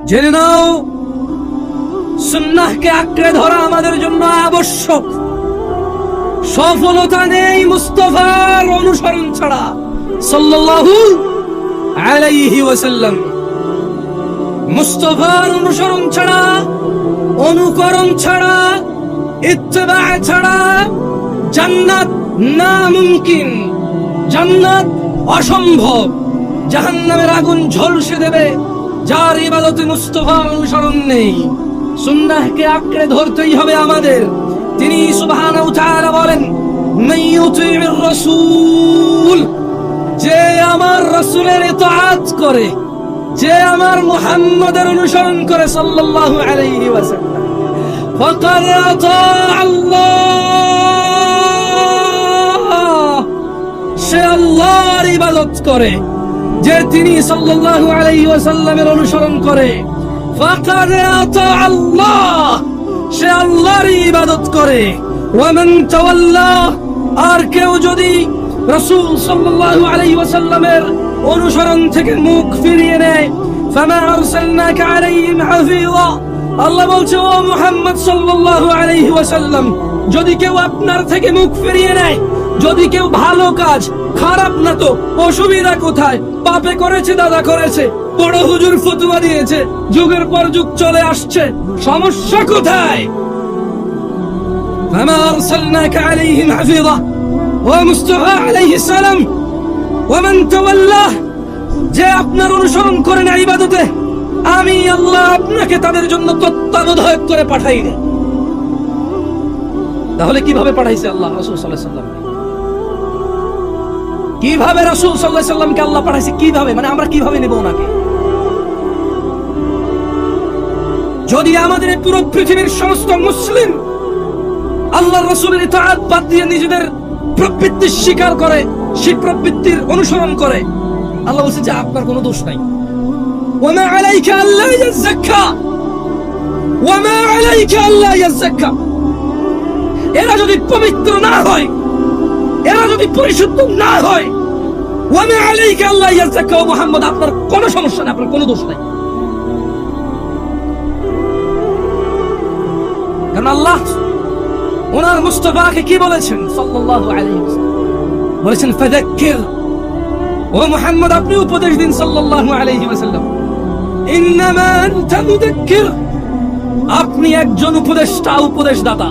জেনে নাও, সুন্নাহকে আঁকড়ে ধরা আমাদের জন্য আবশ্যক। সফলতা নেই মুস্তাফার অনুসরণ ছাড়া, সাল্লাল্লাহু আলাইহি ওয়াসাল্লাম। মুস্তাফার অনুসরণ ছাড়া, অনুকরণ ছাড়া, ইত্তেবা ছাড়া জান্নাত নামুমকিন, জান্নাত অসম্ভব। জাহান্নামের আগুন ঝলসে দেবে যার ইবাদতে মুস্তাফার অনুসরণ নেই। সুন্নাহকে আঁকড়ে ধরতেই হবে আমাদের। তিনি সুবহানাহু ওয়া তাআলা বলেন, মান ইউতি'র রাসূল, যে আমার রাসূলের ইতাআত করে, যে আমার মুহাম্মদের অনুসরণ করে সাল্লাল্লাহু আলাইহি ওয়াসাল্লাম, ফাকাদ আতা আল্লাহ, সে আল্লাহর ইবাদত করে। যে তিনি সাল্লাল্লাহু আলাইহি ওয়াসাল্লামের অনুসরণ করে, ফাকাদ আতা আল্লাহ, সে আল্লাহর ইবাদত করে। ওয়া মান তাওয়াল্লা, আর কেউ যদি রাসূল সাল্লাল্লাহু আলাইহি ওয়াসাল্লামের অনুসরণ থেকে মুখ ফিরিয়ে নেয়, ফামা আরসালনাকা আলাইহিম হাফিযা, আল্লাহ বলছে ও মুহাম্মদ সাল্লাল্লাহু আলাইহি ওয়াসাল্লাম, যদি কেউ আপনার থেকে মুখ ফিরিয়ে নেয়, যদি কেউ ভালো কাজ, খারাপ না তো অসুবিধা কোথায়? পাপে করেছে, দাদা করেছে, বড় হুজুর ফতোয়া দিয়েছে, যুগের পর যুগ চলে আসছে, সমস্যা কোথায়? ফামা আরসালনাকা আলাইহিম হাফিযা, ও মুস্তাফা আলাইহিস সালাম, ওয়া মান তাওয়াল্লা, যে আপনার অনুসরণ করে না ইবাদতে, আমি আল্লাহ আপনাকে তাদের জন্য তত্ত্বাবধায়ক করে পাঠাই না। তাহলে কিভাবে পাঠাইছে আল্লাহ রাসূল সাল্লাল্লাহু আলাইহি ওয়াসাল্লাম? কিভাবে রাসূল সাল্লাল্লাহু আলাইহি ওয়াসাল্লামকে আল্লাহ পাঠাইছে? কিভাবে মানে আমরা কিভাবে নেব ওনাকে? যদি আমাদের পুরো পৃথিবীর সমস্ত মুসলিম আল্লাহর রাসূলের ইতাআত বাদ দিয়ে নিজেদের প্রবৃত্তি স্বীকার করে, সেই প্রবৃত্তির অনুসরণ করে, আল্লাহ বলছে যে আপনার কোনো দোষ নাই। ওয়া মা আলাইকা আল্লা ইয়াযাক্কা, ওয়া মা আলাইকা আল্লা ইয়াযাক্কা। এরা যদি পবিত্র না হয়, এরা যদি পরিশুদ্ধ না হয়, ওয়া মা আলাইকা আল্লা ইয়াযাক্কা, ও মুহাম্মদ আপনার কোনো সমস্যা নেই, আপনার কোনো দোষ নাই। কারণ আল্লাহ ওনার মুস্তাফাকে কি বলেছেন সাল্লাল্লাহু আলাইহি ওয়াসাল্লাম? বলেছেন ফাযাক্কির, ও মুহাম্মদ আপনি উপদেশ দিন সাল্লাল্লাহু আলাইহি ওয়াসাল্লাম। ইন্নামা আনতা মুযাক্কির, আপনি একজন উপদেষ্টা, উপদেশদাতা।